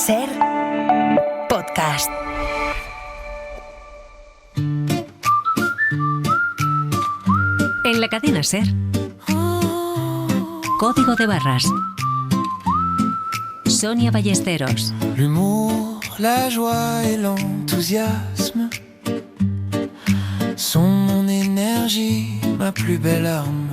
SER Podcast. En la cadena SER. Código de barras. Sonia Ballesteros. L'humour, la joie et l'enthousiasme sont mon énergie, ma plus belle arme.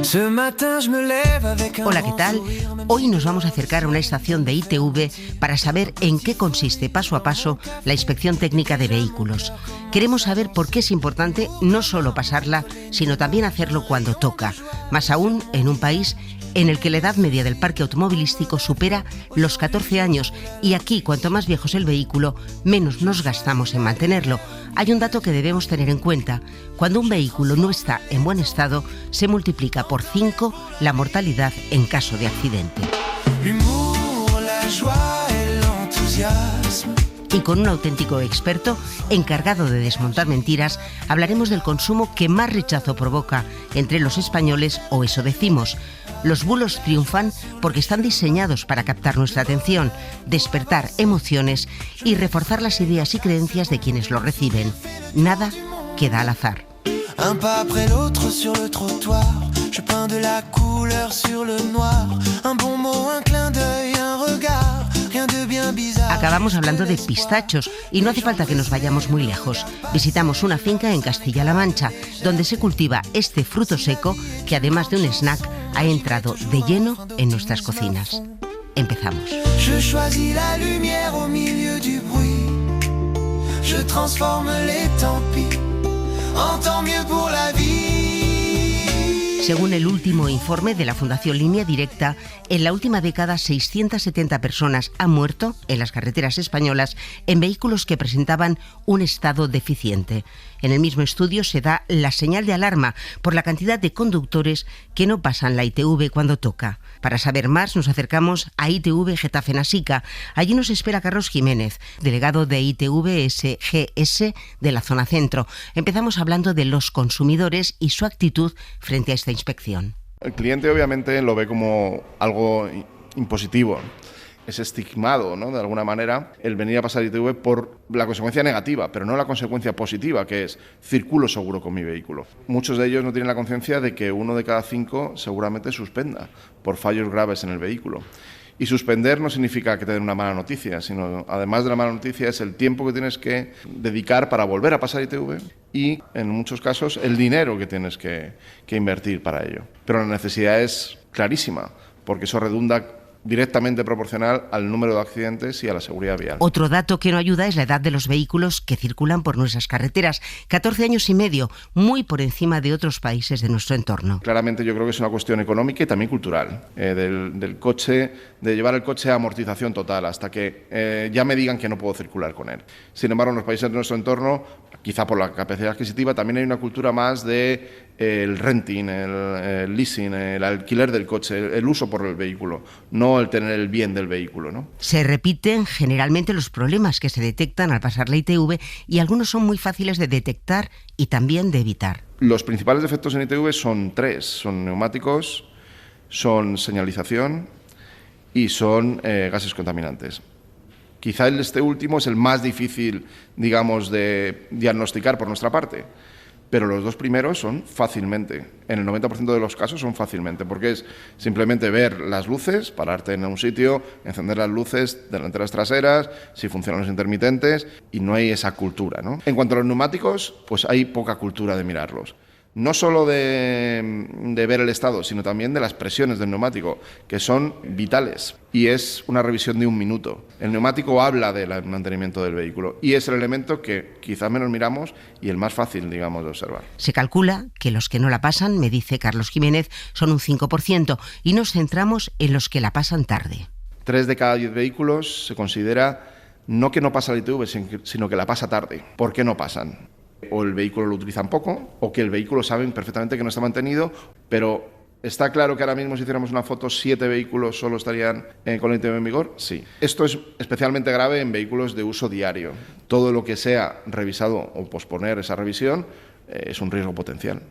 Ce matin je me lève avec un Hola, ¿qué tal? Hoy nos vamos a acercar a una estación de ITV para saber en qué consiste paso a paso la inspección técnica de vehículos. Queremos saber por qué es importante no solo pasarla, sino también hacerlo cuando toca, más aún en un país en el que la edad media del parque automovilístico supera los 14 años y aquí, cuanto más viejo es el vehículo, menos nos gastamos en mantenerlo. Hay un dato que debemos tener en cuenta. Cuando un vehículo no está en buen estado, se multiplica por 5 la mortalidad en caso de accidente. l'humour, la joie et l'enthousiasme. Y con un auténtico experto encargado de desmontar mentiras, hablaremos del consumo que más rechazo provoca entre los españoles, o eso decimos. Los bulos triunfan porque están diseñados para captar nuestra atención, despertar emociones y reforzar las ideas y creencias de quienes lo reciben. Nada queda al azar. Un pas après l'autre sur le trottoir. Je peins de la couleur sur le noir. Un bon mot, un clin d'œil, un regard. Rien de bien bizarre. Acabamos hablando de pistachos y no hace falta que nos vayamos muy lejos. Visitamos una finca en Castilla-La Mancha, donde se cultiva este fruto seco que, además de un snack, ha entrado de lleno en nuestras cocinas. Empezamos. Je choisis la lumière au milieu du bruit. Je transforme les tant pis en tant mieux pour la vie. Según el último informe de la Fundación Línea Directa, en la última década 670 personas han muerto en las carreteras españolas en vehículos que presentaban un estado deficiente. En el mismo estudio se da la señal de alarma por la cantidad de conductores que no pasan la ITV cuando toca. Para saber más nos acercamos a ITV Getafe Nasica. Allí nos espera Carlos Jiménez, delegado de ITV SGS de la zona centro. Empezamos hablando de los consumidores y su actitud frente a esta inspección. El cliente obviamente lo ve como algo impositivo. Es estigmado, ¿no?, de alguna manera, el venir a pasar ITV por la consecuencia negativa, pero no la consecuencia positiva, que es circulo seguro con mi vehículo. Muchos de ellos no tienen la conciencia de que 1 de cada 5 seguramente suspenda por fallos graves en el vehículo. Y suspender no significa que te den una mala noticia, sino, además de la mala noticia, es el tiempo que tienes que dedicar para volver a pasar ITV y, en muchos casos, el dinero que tienes que invertir para ello. Pero la necesidad es clarísima, porque eso redunda directamente proporcional al número de accidentes y a la seguridad vial. Otro dato que no ayuda es la edad de los vehículos que circulan por nuestras carreteras. 14 años y medio, muy por encima de otros países de nuestro entorno. Claramente yo creo que es una cuestión económica y también cultural, del coche, de llevar el coche a amortización total hasta que ya me digan que no puedo circular con él. Sin embargo, en los países de nuestro entorno, quizá por la capacidad adquisitiva, también hay una cultura más de el renting, el leasing, el alquiler del coche, el uso por el vehículo, no el tener el bien del vehículo, ¿no? Se repiten generalmente los problemas que se detectan al pasar la ITV y algunos son muy fáciles de detectar y también de evitar. Los principales defectos en ITV son 3, son neumáticos, son señalización y son gases contaminantes. Quizá este último es el más difícil, digamos, de diagnosticar por nuestra parte. Pero los dos primeros son fácilmente, en el 90% de los casos son fácilmente, porque es simplemente ver las luces, pararte en un sitio, encender las luces delanteras, traseras, si funcionan los intermitentes, y no hay esa cultura, ¿no? En cuanto a los neumáticos, pues hay poca cultura de mirarlos. No solo de ver el estado, sino también de las presiones del neumático, que son vitales. Y es una revisión de 1 minuto. El neumático habla del mantenimiento del vehículo y es el elemento que quizás menos miramos y el más fácil, digamos, de observar. Se calcula que los que no la pasan, me dice Carlos Jiménez, son un 5% y nos centramos en los que la pasan tarde. 3 de cada 10 vehículos se considera no que no pasa la ITV, sino que la pasa tarde. ¿Por qué no pasan? O el vehículo lo utilizan poco, o que el vehículo saben perfectamente que no está mantenido, pero ¿está claro que ahora mismo si hiciéramos una foto 7 vehículos solo estarían con la ITV en vigor? Sí. Esto es especialmente grave en vehículos de uso diario. Todo lo que sea revisado o posponer esa revisión es un riesgo potencial.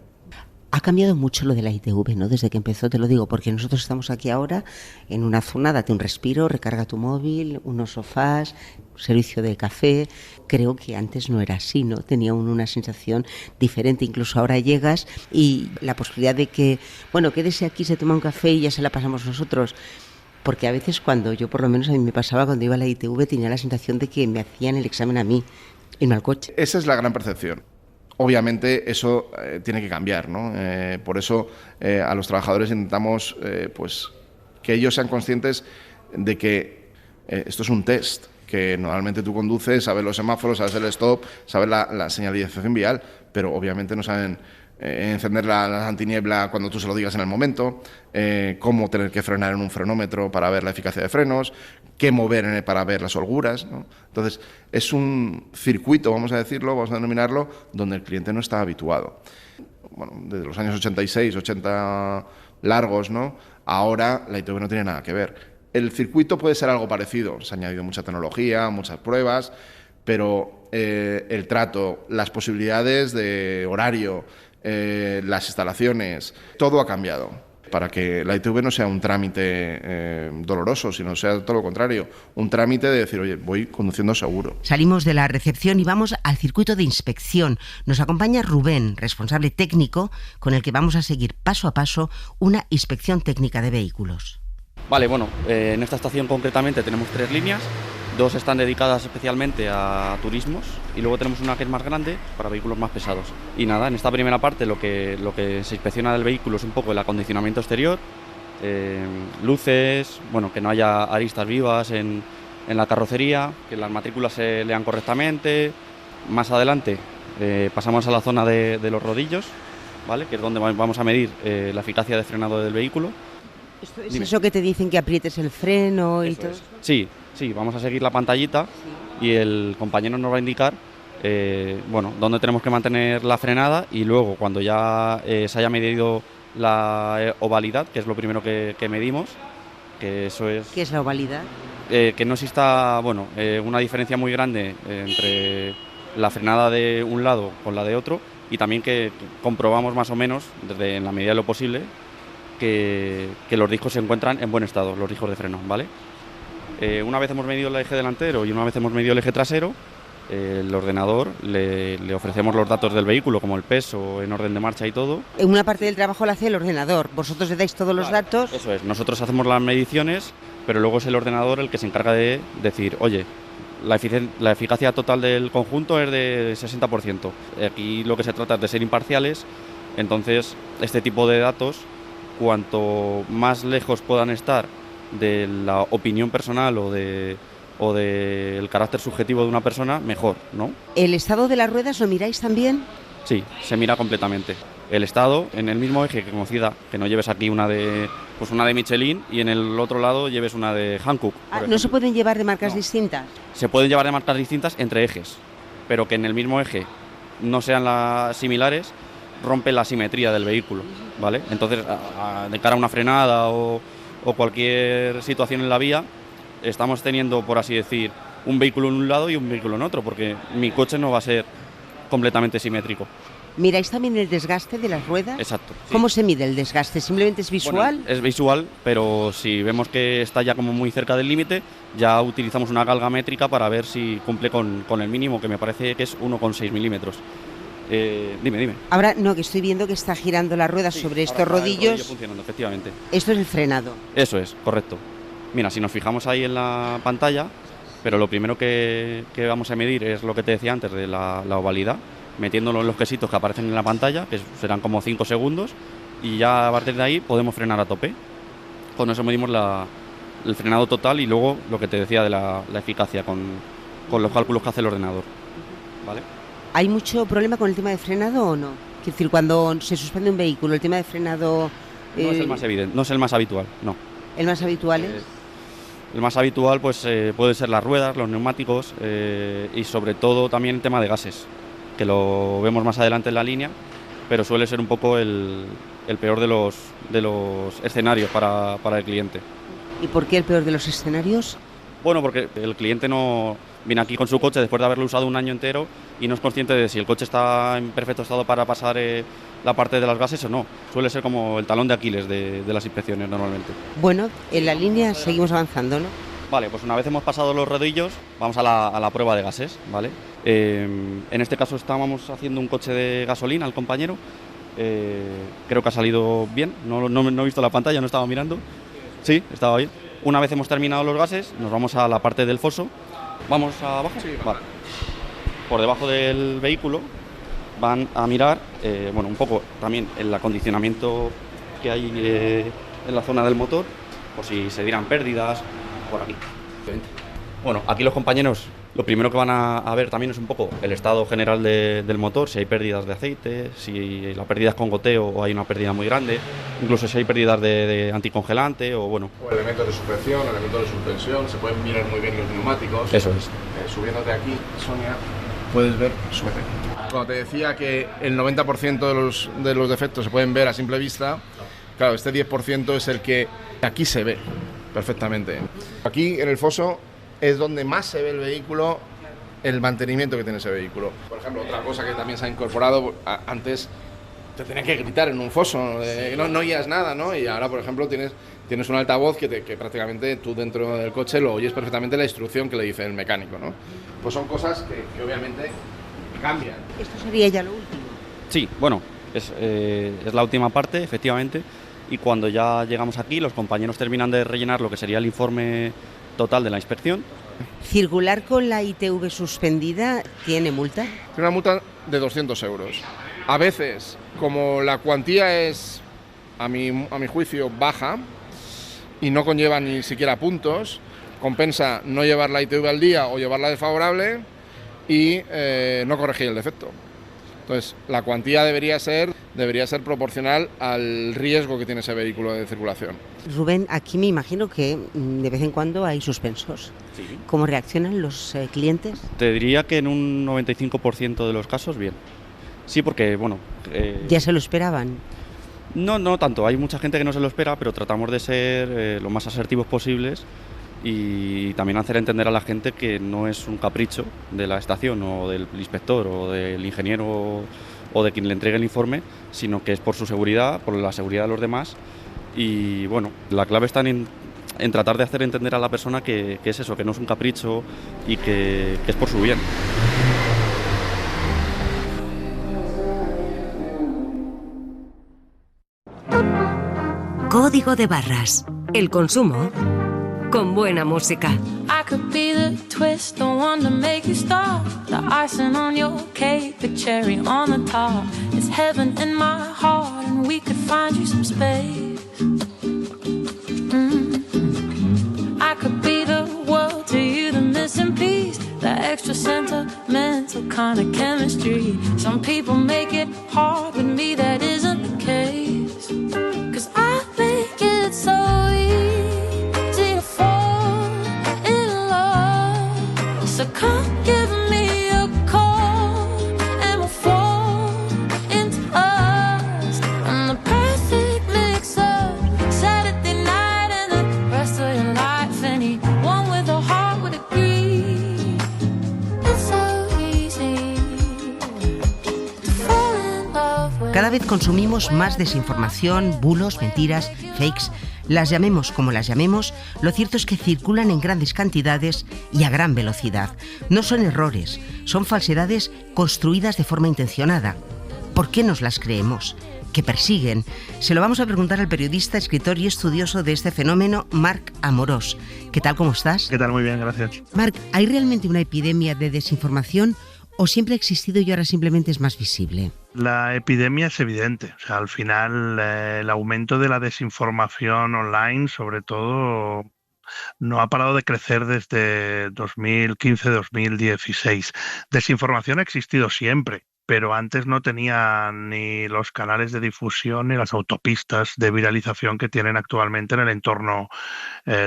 Ha cambiado mucho lo de la ITV, ¿no? Desde que empezó, te lo digo, porque nosotros estamos aquí ahora en una zona, date un respiro, recarga tu móvil, unos sofás, servicio de café. Creo que antes no era así, ¿no? Tenía una sensación diferente. Incluso ahora llegas y la posibilidad de que, bueno, quédese aquí, se toma un café y ya se la pasamos nosotros. Porque a veces cuando yo, por lo menos a mí me pasaba, cuando iba a la ITV, tenía la sensación de que me hacían el examen a mí, irme al coche. Esa es la gran percepción. Obviamente eso tiene que cambiar, ¿no? Por eso a los trabajadores intentamos pues, que ellos sean conscientes de que esto es un test, que normalmente tú conduces, sabes los semáforos, sabes el stop, sabes la señalización vial, pero obviamente no saben encender la antiniebla cuando tú se lo digas en el momento, cómo tener que frenar en un frenómetro para ver la eficacia de frenos, qué mover para ver las holguras, ¿no? Entonces, es un circuito, vamos a decirlo, vamos a denominarlo, donde el cliente no está habituado. Bueno, desde los años 86, 80 largos, ¿no? Ahora la ITV no tiene nada que ver. El circuito puede ser algo parecido, se ha añadido mucha tecnología, muchas pruebas, pero el trato, las posibilidades de horario, las instalaciones, todo ha cambiado para que la ITV no sea un trámite doloroso, sino sea todo lo contrario, un trámite de decir, oye, voy conduciendo seguro. Salimos de la recepción y vamos al circuito de inspección. Nos acompaña Rubén, responsable técnico, con el que vamos a seguir paso a paso una inspección técnica de vehículos. Vale, bueno, en esta estación concretamente tenemos 3 líneas. 2 están dedicadas especialmente a turismos y luego tenemos una que es más grande para vehículos más pesados. Y nada, en esta primera parte lo que se inspecciona del vehículo es un poco el acondicionamiento exterior, luces, bueno, que no haya aristas vivas en la carrocería, que las matrículas se lean correctamente. Más adelante pasamos a la zona de los rodillos, ¿vale? Que es donde vamos a medir la eficacia de frenado del vehículo. ¿Esto es eso que te dicen que aprietes el freno y todo? Sí, vamos a seguir la pantallita y el compañero nos va a indicar dónde tenemos que mantener la frenada y luego cuando ya se haya medido la ovalidad, que es lo primero que medimos, que eso es... ¿Qué es la ovalidad? Que no exista una diferencia muy grande entre la frenada de un lado con la de otro y también que comprobamos más o menos, en la medida de lo posible, que los discos se encuentran en buen estado, los discos de freno, ¿vale? Una vez hemos medido el eje delantero y una vez hemos medido el eje trasero, el ordenador le ofrecemos los datos del vehículo, como el peso, en orden de marcha y todo. Una parte del trabajo la hace el ordenador, vosotros le dais todos los datos. Eso es, nosotros hacemos las mediciones, pero luego es el ordenador el que se encarga de decir, oye, la eficacia total del conjunto es de 60%. Aquí lo que se trata es de ser imparciales, entonces este tipo de datos, cuanto más lejos puedan estar de la opinión personal o del carácter subjetivo de una persona, mejor, ¿no? ¿El estado de las ruedas lo miráis también? Sí, se mira completamente. El estado, en el mismo eje que conocida, que no lleves aquí una de Michelin y en el otro lado lleves una de Hankook. ¿No se pueden llevar de marcas distintas? Se pueden llevar de marcas distintas entre ejes, pero que en el mismo eje no sean similares, rompe la simetría del vehículo, ¿vale? Entonces, de cara a una frenada o cualquier situación en la vía, estamos teniendo, por así decir, un vehículo en un lado y un vehículo en otro, porque mi coche no va a ser completamente simétrico. ¿Miráis también el desgaste de las ruedas? Exacto. Sí. ¿Cómo se mide el desgaste? ¿Simplemente es visual? Bueno, es visual, pero si vemos que está ya como muy cerca del límite, ya utilizamos una galga métrica para ver si cumple con el mínimo, que me parece que es 1,6 milímetros. Dime. Ahora, no, que estoy viendo que está girando la rueda sobre estos rodillos. El rodillo funcionando, efectivamente. Esto es el frenado. Eso es, correcto. Mira, si nos fijamos ahí en la pantalla, pero lo primero que vamos a medir es lo que te decía antes de la ovalidad, metiéndolo en los quesitos que aparecen en la pantalla, que serán como 5 segundos, y ya a partir de ahí podemos frenar a tope. Con eso medimos el frenado total y luego lo que te decía de la eficacia con los cálculos que hace el ordenador, ¿vale? ¿Hay mucho problema con el tema de frenado o no? Es decir, cuando se suspende un vehículo, el tema de frenado... No es el más evidente, no es el más habitual, no. ¿El más habitual es? El más habitual pues puede ser las ruedas, los neumáticos y sobre todo también el tema de gases, que lo vemos más adelante en la línea, pero suele ser un poco el peor de los escenarios para el cliente. ¿Y por qué el peor de los escenarios? Bueno, porque el cliente no viene aquí con su coche después de haberlo usado un año entero y no es consciente de si el coche está en perfecto estado para pasar la parte de las gases o no. Suele ser como el talón de Aquiles de las inspecciones normalmente. Bueno, en la línea seguimos avanzando, ¿no? Vale, pues una vez hemos pasado los rodillos, vamos a la prueba de gases, ¿vale? En este caso estábamos haciendo un coche de gasolina al compañero. Creo que ha salido bien, no he visto la pantalla, no estaba mirando. Sí, estaba bien. Una vez hemos terminado los gases, nos vamos a la parte del foso. ¿Vamos abajo? Sí, vale. Por debajo del vehículo van a mirar, un poco también el acondicionamiento que hay en la zona del motor, por si se dieran pérdidas, por aquí. Bueno, aquí los compañeros lo primero que van a ver también es un poco el estado general del motor, si hay pérdidas de aceite, si la pérdida es con goteo o hay una pérdida muy grande, incluso si hay pérdidas de anticongelante o bueno. O elementos de suspensión, elementos de suspensión, se pueden mirar muy bien los neumáticos. Eso es. Subiéndote aquí, Sonia, puedes ver, súbete. Cuando te decía que el 90% de los defectos se pueden ver a simple vista, claro, este 10% es el que aquí se ve perfectamente. Aquí en el foso es donde más se ve el vehículo, el mantenimiento que tiene ese vehículo. Por ejemplo, otra cosa que también se ha incorporado, antes te tenías que gritar en un foso, no oías nada, ¿no? Y ahora, por ejemplo, tienes un altavoz que prácticamente tú dentro del coche lo oyes perfectamente la instrucción que le dice el mecánico, ¿no? Pues son cosas que obviamente cambian. Esto sería ya lo último. Sí, bueno, es la última parte, efectivamente, y cuando ya llegamos aquí, los compañeros terminan de rellenar lo que sería el informe total de la inspección. ¿Circular con la ITV suspendida tiene multa? Tiene una multa de 200 euros. A veces, como la cuantía es, a mi juicio, baja y no conlleva ni siquiera puntos, compensa no llevar la ITV al día o llevarla desfavorable y no corregir el defecto. Entonces, la cuantía debería ser proporcional al riesgo que tiene ese vehículo de circulación. Rubén, aquí me imagino que de vez en cuando hay suspensos. Sí. ¿Cómo reaccionan los clientes? Te diría que en un 95% de los casos, bien. Sí, porque, bueno... ¿Ya se lo esperaban? No tanto. Hay mucha gente que no se lo espera, pero tratamos de ser lo más asertivos posibles y también hacer entender a la gente que no es un capricho de la estación o del inspector o del ingeniero o de quien le entregue el informe, sino que es por su seguridad, por la seguridad de los demás. Y bueno, la clave está en tratar de hacer entender a la persona que es eso, que no es un capricho y que es por su bien. Código de barras. El consumo con buena música. I could be the twist, the one to make you stop. The icing on your cake, the cherry on the top. It's heaven in my heart and we could find you some space. I could be the world to you, the missing piece. The extra sentimental kind of chemistry. Some people make it hard, with me that isn't the case. 'Cause I think it's so easy to fall in love. So come give me a call and we'll fall into us. And the perfect mix of Saturday night and the rest of your life. Anyone with a heart would agree. It's so easy to fall in love with. Cada vez consumimos más desinformación, bulos, mentiras, fakes. Las llamemos como las llamemos, lo cierto es que circulan en grandes cantidades y a gran velocidad. No son errores, son falsedades construidas de forma intencionada. ¿Por qué nos las creemos? ¿Qué persiguen? Se lo vamos a preguntar al periodista, escritor y estudioso de este fenómeno, Marc Amorós. ¿Qué tal, cómo estás? ¿Qué tal? Muy bien, gracias. Marc, ¿hay realmente una epidemia de desinformación o siempre ha existido y ahora simplemente es más visible? La epidemia es evidente. O sea, al final el aumento de la desinformación online, sobre todo, no ha parado de crecer desde 2015-2016. Desinformación ha existido siempre, pero antes no tenía ni los canales de difusión ni las autopistas de viralización que tienen actualmente en el entorno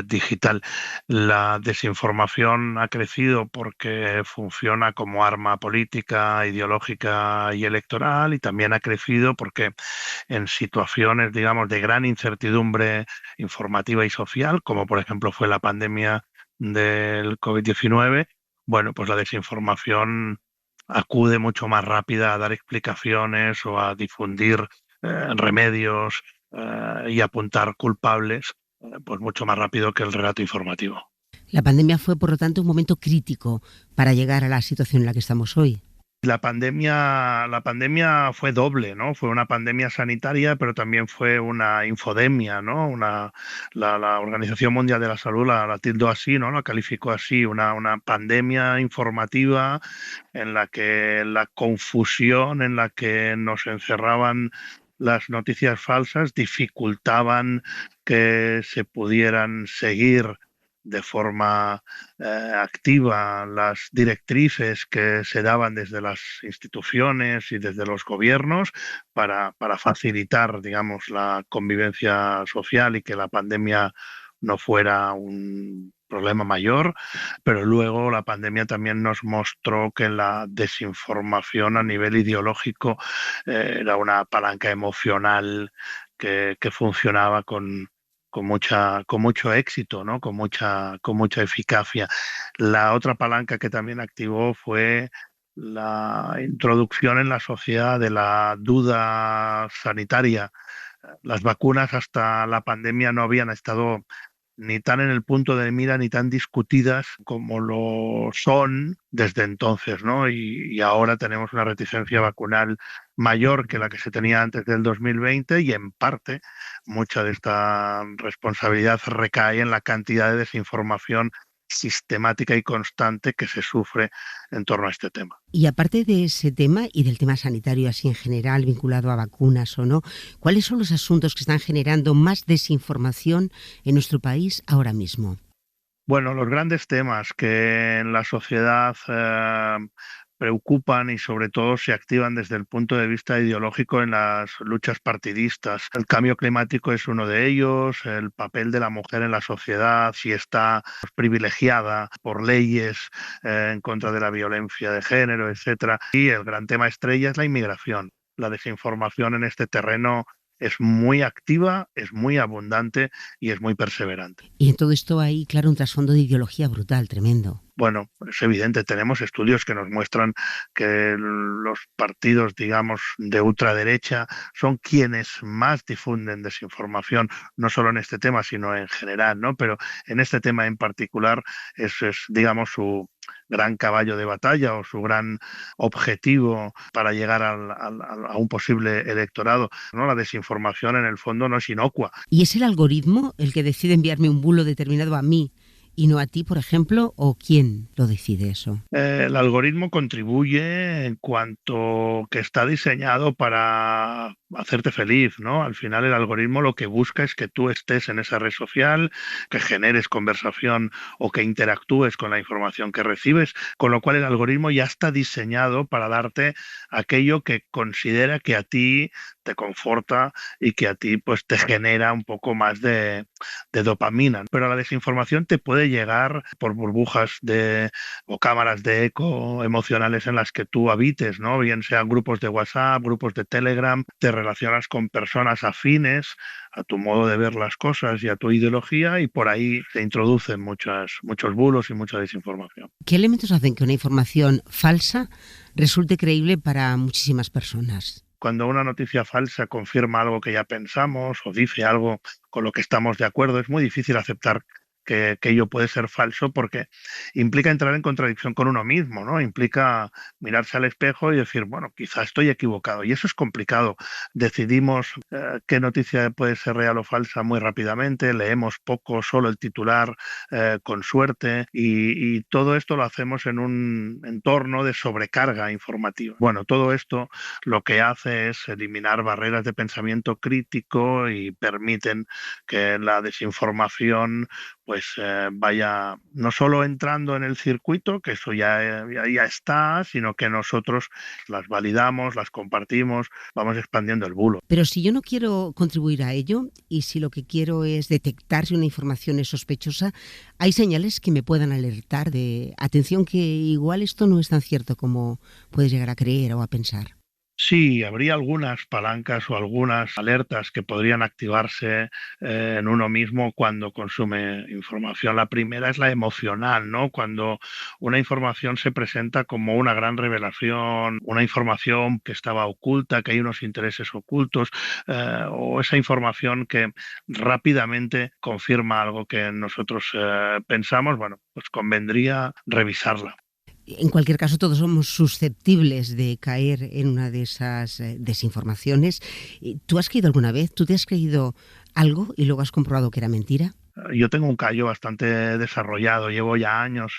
digital. La desinformación ha crecido porque funciona como arma política, ideológica y electoral, y también ha crecido porque en situaciones, digamos, de gran incertidumbre informativa y social, como por ejemplo fue la pandemia del COVID-19, bueno, pues la desinformación acude mucho más rápida a dar explicaciones o a difundir remedios y apuntar culpables, pues mucho más rápido que el relato informativo. La pandemia fue, por lo tanto, un momento crítico para llegar a la situación en la que estamos hoy. La pandemia fue doble, ¿no? Fue una pandemia sanitaria, pero también fue una infodemia, ¿no? La Organización Mundial de la Salud la tildó así, ¿no? La calificó así, una pandemia informativa en la que la confusión, en la que nos encerraban las noticias falsas, dificultaban que se pudieran seguir de forma activa las directrices que se daban desde las instituciones y desde los gobiernos para facilitar, digamos, la convivencia social y que la pandemia no fuera un problema mayor, pero luego la pandemia también nos mostró que la desinformación a nivel ideológico era una palanca emocional que funcionaba con mucho éxito, ¿no? Con mucha eficacia. La otra palanca que también activó fue la introducción en la sociedad de la duda sanitaria. Las vacunas hasta la pandemia no habían estado ni tan en el punto de mira ni tan discutidas como lo son desde entonces, ¿no? Y ahora tenemos una reticencia vacunal mayor que la que se tenía antes del 2020 y en parte mucha de esta responsabilidad recae en la cantidad de desinformación sistemática y constante que se sufre en torno a este tema. Y aparte de ese tema y del tema sanitario así en general, vinculado a vacunas o no, ¿cuáles son los asuntos que están generando más desinformación en nuestro país ahora mismo? Bueno, los grandes temas que en la sociedad preocupan y sobre todo se activan desde el punto de vista ideológico en las luchas partidistas. El cambio climático es uno de ellos, el papel de la mujer en la sociedad, si está privilegiada por leyes en contra de la violencia de género, etcétera. Y el gran tema estrella es la inmigración. La desinformación en este terreno es muy activa, es muy abundante y es muy perseverante. Y en todo esto hay, claro, un trasfondo de ideología brutal, tremendo. Bueno, es evidente, tenemos estudios que nos muestran que los partidos, digamos, de ultraderecha son quienes más difunden desinformación, no solo en este tema, sino en general, ¿no? Pero en este tema en particular es digamos, su gran caballo de batalla o su gran objetivo para llegar a un posible electorado, ¿no? La desinformación en el fondo no es inocua. ¿Y es el algoritmo el que decide enviarme un bulo determinado a mí y no a ti, por ejemplo, o quién lo decide eso? El algoritmo contribuye en cuanto que está diseñado para hacerte feliz, ¿no? Al final el algoritmo lo que busca es que tú estés en esa red social, que generes conversación o que interactúes con la información que recibes, con lo cual el algoritmo ya está diseñado para darte aquello que considera que a ti te conforta y que a ti pues te genera un poco más de dopamina. Pero la desinformación te puede llegar por burbujas o cámaras de eco emocionales en las que tú habites, ¿no? Bien sean grupos de WhatsApp, grupos de Telegram, te relacionas con personas afines a tu modo de ver las cosas y a tu ideología y por ahí se introducen muchos bulos y mucha desinformación. ¿Qué elementos hacen que una información falsa resulte creíble para muchísimas personas? Cuando una noticia falsa confirma algo que ya pensamos o dice algo con lo que estamos de acuerdo, es muy difícil aceptar que ello puede ser falso porque implica entrar en contradicción con uno mismo, ¿no? Implica mirarse al espejo y decir, bueno, quizá estoy equivocado. Y eso es complicado. Decidimos qué noticia puede ser real o falsa muy rápidamente, leemos poco, solo el titular, con suerte, y todo esto lo hacemos en un entorno de sobrecarga informativa. Bueno, todo esto lo que hace es eliminar barreras de pensamiento crítico y permiten que la desinformación pues vaya no solo entrando en el circuito, que eso ya está, sino que nosotros las validamos, las compartimos, vamos expandiendo el bulo. Pero si yo no quiero contribuir a ello y si lo que quiero es detectar si una información es sospechosa, hay señales que me puedan alertar de atención, que igual esto no es tan cierto como puedes llegar a creer o a pensar. Sí, habría algunas palancas o algunas alertas que podrían activarse en uno mismo cuando consume información. La primera es la emocional, ¿no? Cuando una información se presenta como una gran revelación, una información que estaba oculta, que hay unos intereses ocultos, o esa información que rápidamente confirma algo que nosotros pensamos, bueno, pues convendría revisarla. En cualquier caso, todos somos susceptibles de caer en una de esas desinformaciones. ¿Tú has creído alguna vez? ¿Tú te has creído algo y luego has comprobado que era mentira? Yo tengo un callo bastante desarrollado, llevo ya años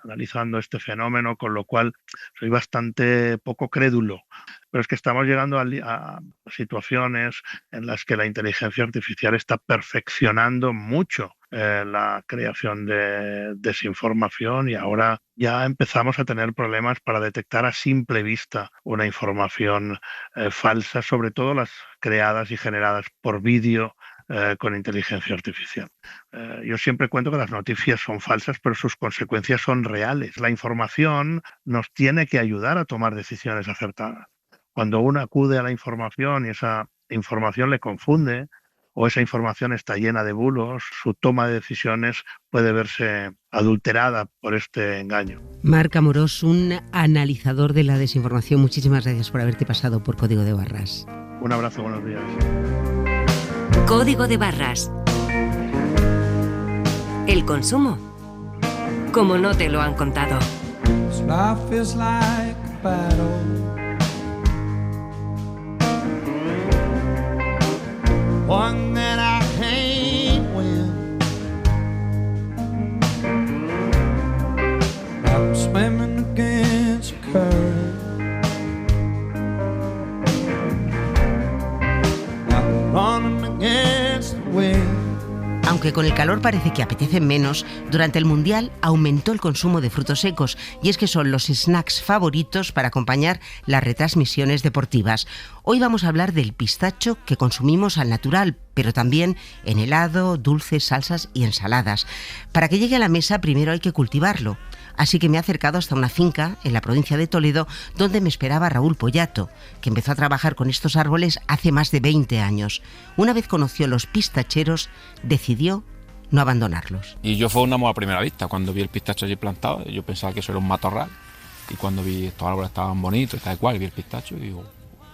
analizando este fenómeno, con lo cual soy bastante poco crédulo. Pero es que estamos llegando a situaciones en las que la inteligencia artificial está perfeccionando mucho la creación de desinformación, y ahora ya empezamos a tener problemas para detectar a simple vista una información falsa, sobre todo las creadas y generadas por vídeo con inteligencia artificial. Yo siempre cuento que las noticias son falsas, pero sus consecuencias son reales. La información nos tiene que ayudar a tomar decisiones acertadas. Cuando uno acude a la información y esa información le confunde, o esa información está llena de bulos, su toma de decisiones puede verse adulterada por este engaño. Marc Amorós, un analizador de la desinformación, muchísimas gracias por haberte pasado por Código de Barras. Un abrazo, buenos días. Código de Barras. El consumo, como no te lo han contado. Life is like a battle. One that I can't win. I'm swimming against the current. I'm running against the wind. Aunque con el calor parece que apetece menos, durante el Mundial aumentó el consumo de frutos secos, y es que son los snacks favoritos para acompañar las retransmisiones deportivas. Hoy vamos a hablar del pistacho que consumimos al natural, pero también en helado, dulces, salsas y ensaladas. Para que llegue a la mesa primero hay que cultivarlo. Así que me he acercado hasta una finca en la provincia de Toledo, donde me esperaba Raúl Pollato, que empezó a trabajar con estos árboles hace más de 20 años. Una vez conoció los pistacheros, decidió no abandonarlos. Y yo fue un amor a primera vista. Cuando vi el pistacho allí plantado, yo pensaba que eso era un matorral. Y cuando vi estos árboles estaban bonitos y tal cual, vi el pistacho y digo,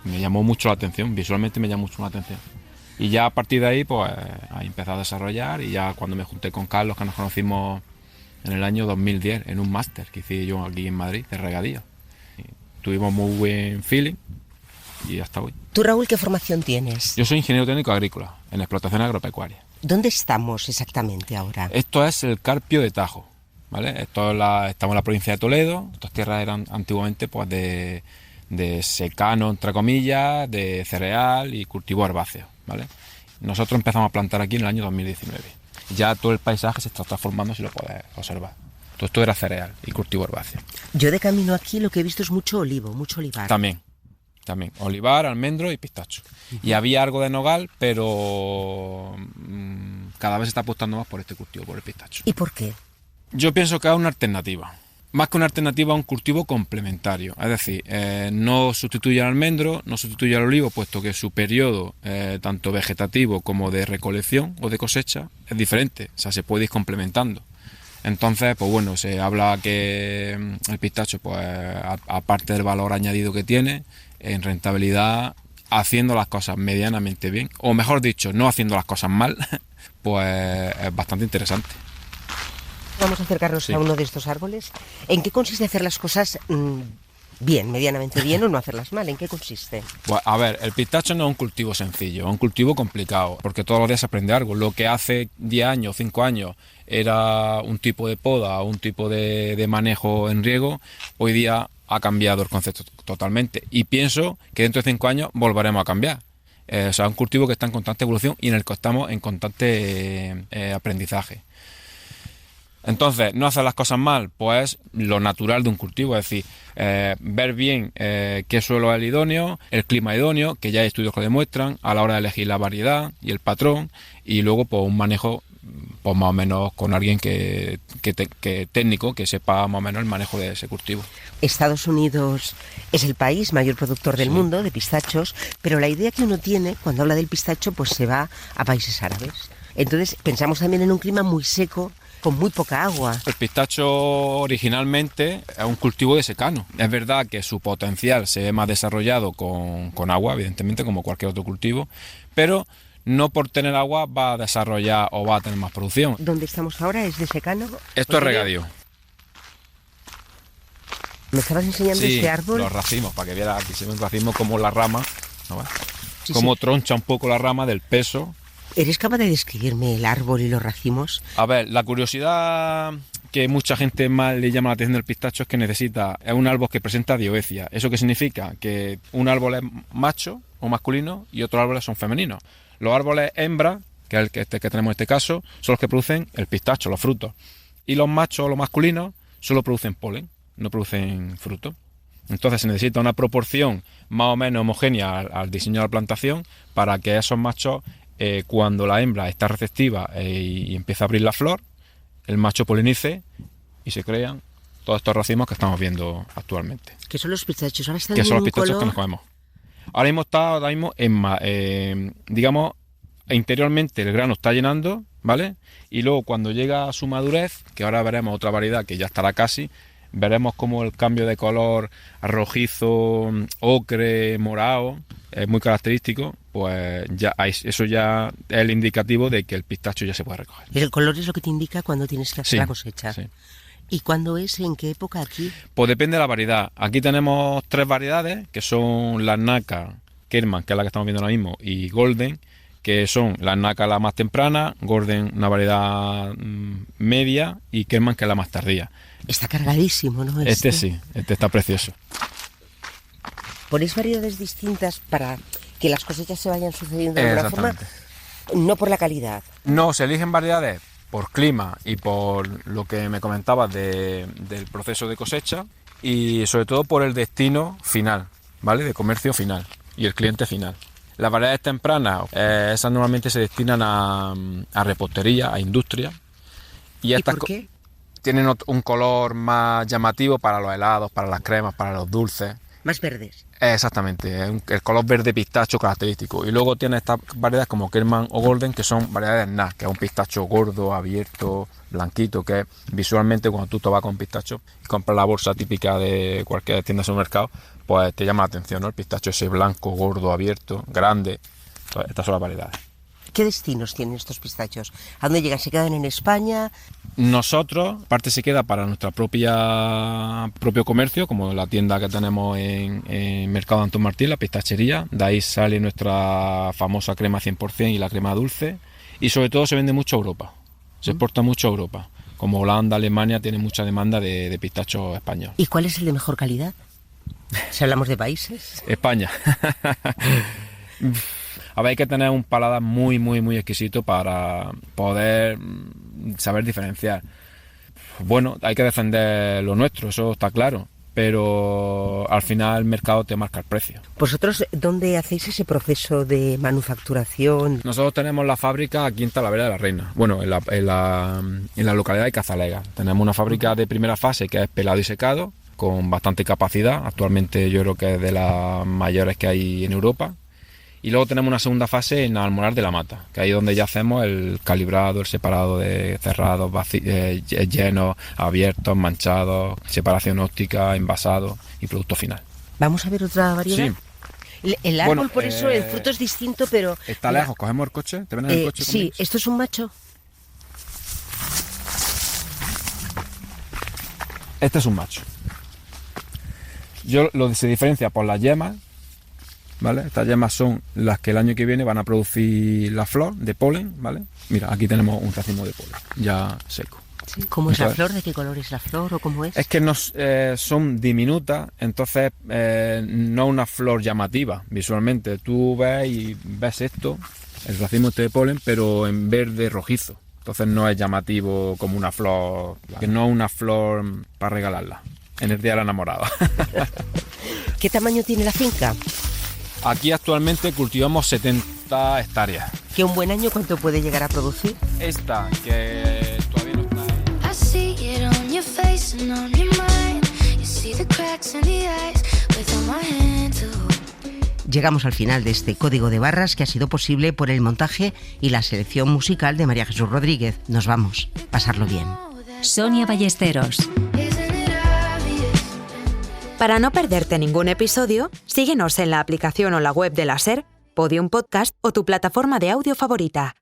me llamó mucho la atención, visualmente me llamó mucho la atención. Y ya a partir de ahí, pues, ahí empecé a desarrollar, y ya cuando me junté con Carlos, que nos conocimos en el año 2010, en un máster que hice yo aquí en Madrid, de regadío. Tuvimos muy buen feeling y hasta hoy. ¿Tú, Raúl, qué formación tienes? Yo soy ingeniero técnico agrícola, en explotación agropecuaria. ¿Dónde estamos exactamente ahora? Esto es el Carpio de Tajo, ¿vale? Estamos en la provincia de Toledo. Estas tierras eran antiguamente pues de secano, entre comillas, de cereal y cultivo herbáceo, ¿vale? Nosotros empezamos a plantar aquí en el año 2019. Ya todo el paisaje se está transformando, si lo puedes observar. Todo esto era cereal y cultivo herbáceo. Yo de camino aquí lo que he visto es mucho olivo, mucho olivar. También. Olivar, almendro y pistacho. Y había algo de nogal, pero cada vez se está apostando más por este cultivo, por el pistacho. ¿Y por qué? Yo pienso que es una alternativa. Más que una alternativa, a un cultivo complementario. Es decir, no sustituye al almendro, no sustituye al olivo, puesto que su periodo, tanto vegetativo como de recolección o de cosecha, es diferente. O sea, se puede ir complementando. Entonces, pues bueno, se habla que el pistacho, pues aparte del valor añadido que tiene, en rentabilidad, haciendo las cosas medianamente bien, o mejor dicho, no haciendo las cosas mal, pues es bastante interesante. Vamos a acercarnos a uno de estos árboles. ¿En qué consiste hacer las cosas bien, medianamente bien, o no hacerlas mal? ¿En qué consiste? Pues a ver, el pistacho no es un cultivo sencillo, es un cultivo complicado, porque todos los días se aprende algo. Lo que hace 10 años, 5 años, era un tipo de poda o un tipo de manejo en riego, hoy día ha cambiado el concepto totalmente. Y pienso que dentro de 5 años volveremos a cambiar. O sea, es un cultivo que está en constante evolución y en el que estamos en constante aprendizaje. Entonces, no hacer las cosas mal, pues lo natural de un cultivo, es decir, ver bien qué suelo es el idóneo, el clima idóneo, que ya hay estudios que lo demuestran, a la hora de elegir la variedad y el patrón, y luego pues un manejo pues más o menos con alguien que técnico, que sepa más o menos el manejo de ese cultivo. Estados Unidos es el país mayor productor del mundo de pistachos, pero la idea que uno tiene cuando habla del pistacho pues se va a países árabes. Entonces pensamos también en un clima muy seco, con muy poca agua. El pistacho originalmente es un cultivo de secano. Es verdad que su potencial se ve más desarrollado con agua, evidentemente, como cualquier otro cultivo, pero no por tener agua va a desarrollar o va a tener más producción. ¿Dónde estamos ahora? ¿Es de secano? Esto es regadío. ¿Me estabas enseñando este árbol? Los racimos, para que vieras, aquí se ve un racimo como la rama, ¿no ves? Sí, como troncha un poco la rama del peso. ¿Eres capaz de describirme el árbol y los racimos? A ver, la curiosidad que mucha gente más le llama la atención del pistacho es que es un árbol que presenta dioecia. ¿Eso qué significa? Que un árbol es macho o masculino y otros árboles son femeninos. Los árboles hembra, que es el que tenemos en este caso, son los que producen el pistacho, los frutos. Y los machos o los masculinos solo producen polen, no producen frutos. Entonces se necesita una proporción más o menos homogénea al diseño de la plantación para que esos machos, cuando la hembra está receptiva y empieza a abrir la flor, el macho polinice y se crean todos estos racimos que estamos viendo actualmente. ¿Qué son los pistachos? Ahora están que son los un pistachos color... que nos comemos. Ahora mismo digamos, interiormente el grano está llenando, ¿vale? Y luego cuando llega a su madurez, que ahora veremos otra variedad que ya estará casi, veremos como el cambio de color rojizo, ocre, morado, es muy característico, pues eso ya es el indicativo de que el pistacho ya se puede recoger. ¿Y el color es lo que te indica cuando tienes que hacer la cosecha? Sí. ¿Y cuándo es? ¿En qué época aquí? Pues depende de la variedad. Aquí tenemos 3 variedades, que son la Naka, Kerman, que es la que estamos viendo ahora mismo, y Golden, que son la Naka la más temprana, Golden una variedad media y Kerman que es la más tardía. Está cargadísimo, ¿no? Este sí, este está precioso. ¿Ponéis variedades distintas para que las cosechas se vayan sucediendo de alguna forma? No por la calidad. No, se eligen variedades por clima y por lo que me comentabas del proceso de cosecha y sobre todo por el destino final, ¿vale? De comercio final y el cliente final. Las variedades tempranas, esas normalmente se destinan a repostería, a industria. ¿Y por qué? Tienen un color más llamativo para los helados, para las cremas, para los dulces. Más verdes. Exactamente, el color verde pistacho característico. Y luego tiene estas variedades como Kerman o Golden, que son variedades NAS, que es un pistacho gordo, abierto, blanquito, que visualmente cuando tú te vas con un pistacho y compras la bolsa típica de cualquier tienda de supermercado, pues te llama la atención, ¿no? El pistacho ese blanco, gordo, abierto, grande. Entonces, estas son las variedades. ¿Qué destinos tienen estos pistachos? ¿A dónde llegan? ¿Se quedan en España? Nosotros, parte se queda para nuestro propio comercio, como la tienda que tenemos en Mercado Antón Martín, la pistachería. De ahí sale nuestra famosa crema 100% y la crema dulce. Y sobre todo se vende mucho a Europa. Se exporta mucho a Europa. Como Holanda, Alemania, tiene mucha demanda de pistacho español. ¿Y cuál es el de mejor calidad? Si hablamos de países. España. A ver, hay que tener un paladar muy, muy, muy exquisito para poder saber diferenciar. Bueno, hay que defender lo nuestro, eso está claro, pero al final el mercado te marca el precio. ¿Vosotros dónde hacéis ese proceso de manufacturación? Nosotros tenemos la fábrica aquí en Talavera de la Reina, bueno, en la localidad de Cazalega. Tenemos una fábrica de primera fase que es pelado y secado, con bastante capacidad. Actualmente yo creo que es de las mayores que hay en Europa. Y luego tenemos una segunda fase en Almonar de la Mata, que ahí es donde ya hacemos el calibrado, el separado de cerrados, llenos, abiertos, manchados, separación óptica, envasado y producto final. ¿Vamos a ver otra variedad? Sí. El árbol, por eso, el fruto es distinto, pero... Está lejos, cogemos el coche, ¿te ven en el coche sí, conmigo? ¿esto es un macho? Este es un macho. Se diferencia por las yemas, ¿vale? Estas yemas son las que el año que viene van a producir la flor de polen, ¿vale? Mira, aquí tenemos un racimo de polen ya seco. Sí. ¿Cómo es la flor? ¿De qué color es la flor o cómo es? Es que son diminutas, entonces no una flor llamativa visualmente. Tú ves esto, el racimo de polen, pero en verde rojizo. Entonces no es llamativo como una flor, que no es una flor para regalarla en el día de la enamorada. ¿Qué tamaño tiene la finca? Aquí actualmente cultivamos 70 hectáreas. ¿Que un buen año cuánto puede llegar a producir? Esta, que todavía no está... Llegamos al final de este Código de Barras que ha sido posible por el montaje y la selección musical de María Jesús Rodríguez. Nos vamos. Pasarlo bien. Sonia Ballesteros. Para no perderte ningún episodio, síguenos en la aplicación o la web de la SER, Podium Podcast o tu plataforma de audio favorita.